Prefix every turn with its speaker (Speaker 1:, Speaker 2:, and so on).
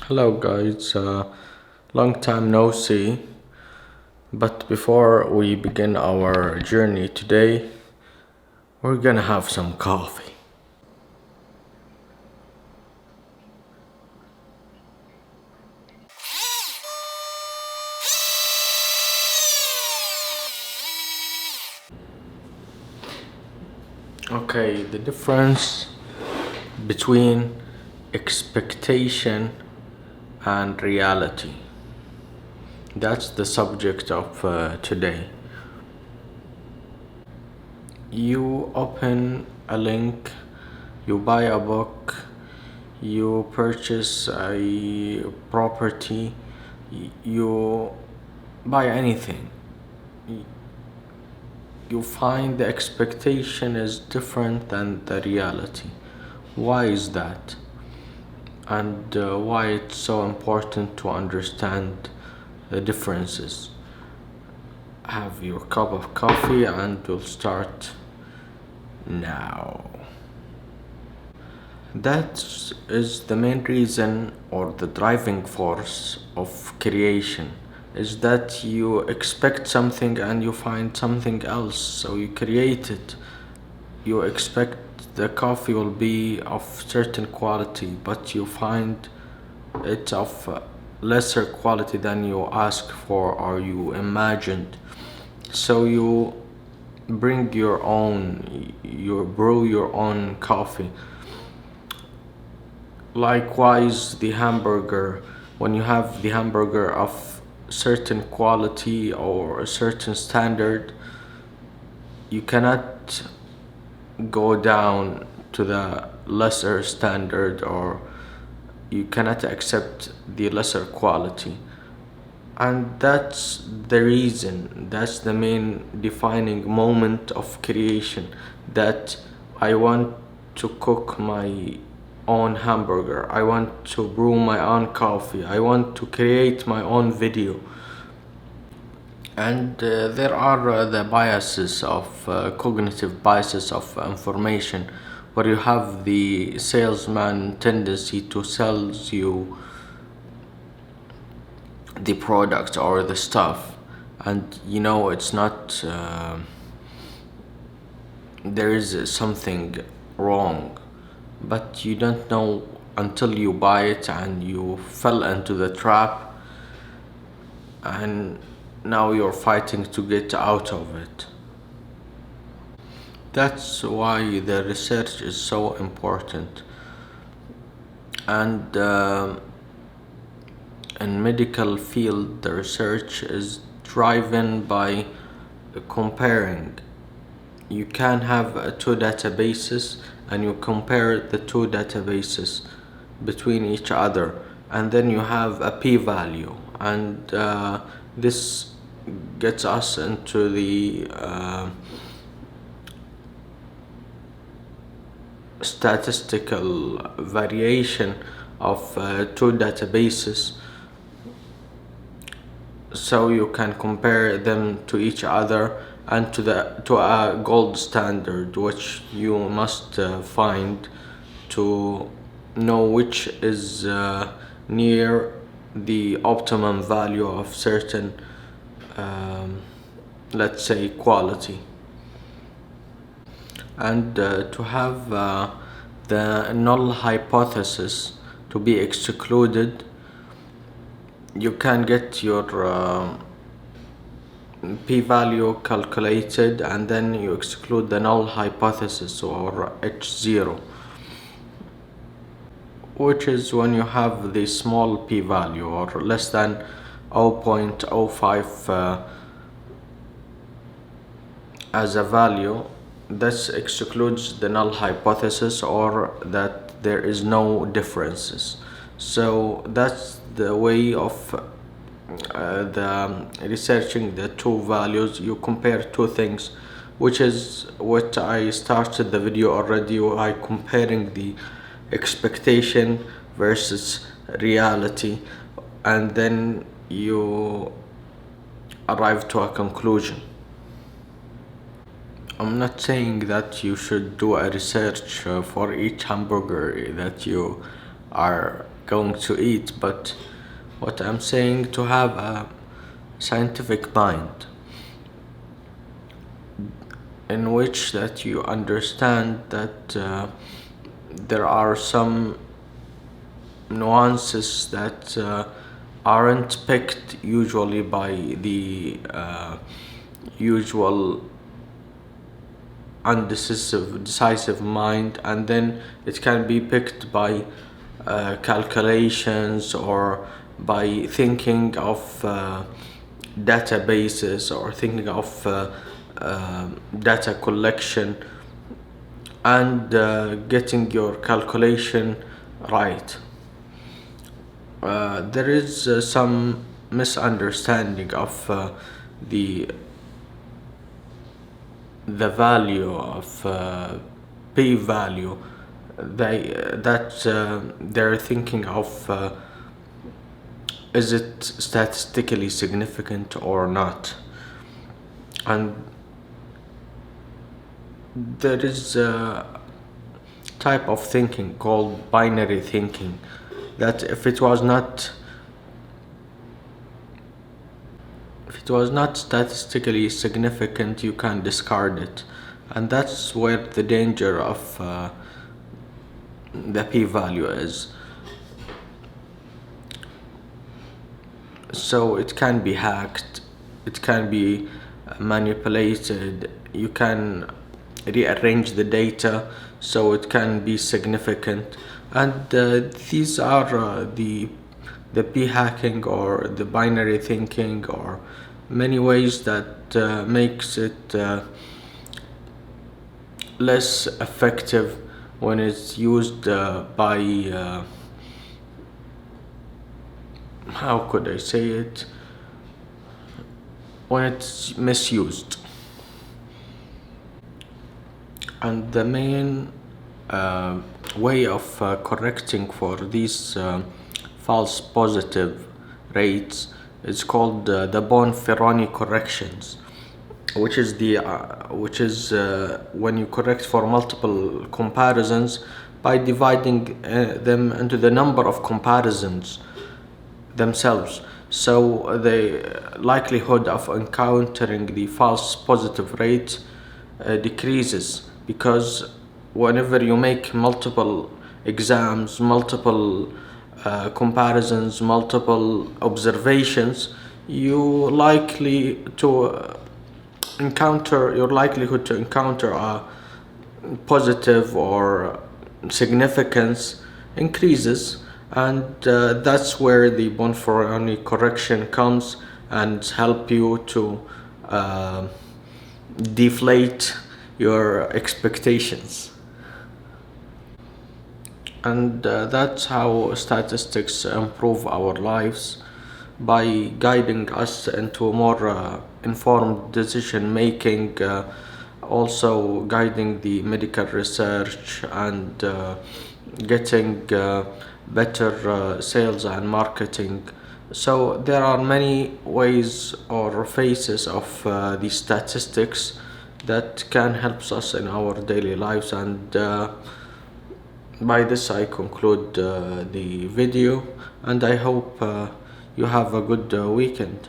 Speaker 1: Hello guys, long time no see. But before we begin our journey today, we're gonna have some coffee. Okay, the difference between expectation and reality. That's the subject of today. You open a link, you buy a book, you purchase a property, you buy anything. You find the expectation is different than the reality. Why is that? And why it's so important to understand the differences. Have your cup of coffee and we'll start now. That is the main reason or the driving force of creation is that you expect something and you find something else, so you create it. You expect the coffee will be of certain quality, but you find it of lesser quality than you asked for or you imagined. So you bring your own, you brew your own coffee. Likewise, the hamburger, when you have the hamburger of certain quality or a certain standard, you cannot go down to the lesser standard or you cannot accept the lesser quality. And that's the reason, that's the main defining moment of creation, that I want to cook my own hamburger, I want to brew my own coffee, I want to create my own video. And there are the biases of cognitive biases of information, where you have the salesman tendency to sell you the product or the stuff, and you know it's not. There is something wrong, but you don't know until you buy it and you fell into the trap, and now you're fighting to get out of it. That's why the research is so important. And in medical field, the research is driven by comparing. You can have two databases and you compare the two databases between each other, and then you have a p-value, and this gets us into the statistical variation of two databases, so you can compare them to each other and to a gold standard, which you must find to know which is near the optimum value of certain let's say quality. And to have the null hypothesis to be excluded, you can get your p-value calculated and then you exclude the null hypothesis or h0, which is when you have the small p-value or less than 0.05 as a value. This excludes the null hypothesis or that there is no differences. So that's the way of the researching the two values. You compare two things, which is what I started the video already by comparing the expectation versus reality, and then you arrive to a conclusion. I'm not saying that you should do a research for each hamburger that you are going to eat, but what I'm saying, to have a scientific mind in which that you understand that there are some nuances that aren't picked usually by the usual decisive mind, and then it can be picked by calculations or by thinking of databases or thinking of data collection and getting your calculation right. There is some misunderstanding of the the value of p-value. They're thinking of is it statistically significant or not, and there is a type of thinking called binary thinking, that if it was not statistically significant, you can discard it, and that's where the danger of the p-value is. So it can be hacked, it can be manipulated, you can rearrange the data so it can be significant, and these are the p-hacking or the binary thinking, or many ways that makes it less effective when it's used by how could I say it, when it's misused. And the main way of correcting for these false positive rates is called the Bonferroni corrections, which is when you correct for multiple comparisons by dividing them into the number of comparisons themselves. So the likelihood of encountering the false positive rate decreases, because whenever you make multiple exams, multiple comparisons, multiple observations, you likely to encounter your likelihood to encounter a positive or significance increases, and that's where the Bonferroni correction comes and help you to uh, deflate your expectations. And that's how statistics improve our lives, by guiding us into more informed decision making, also guiding the medical research, and getting better sales and marketing. So there are many ways or phases of the statistics that can help us in our daily lives, and by this I conclude the video, and I hope you have a good weekend.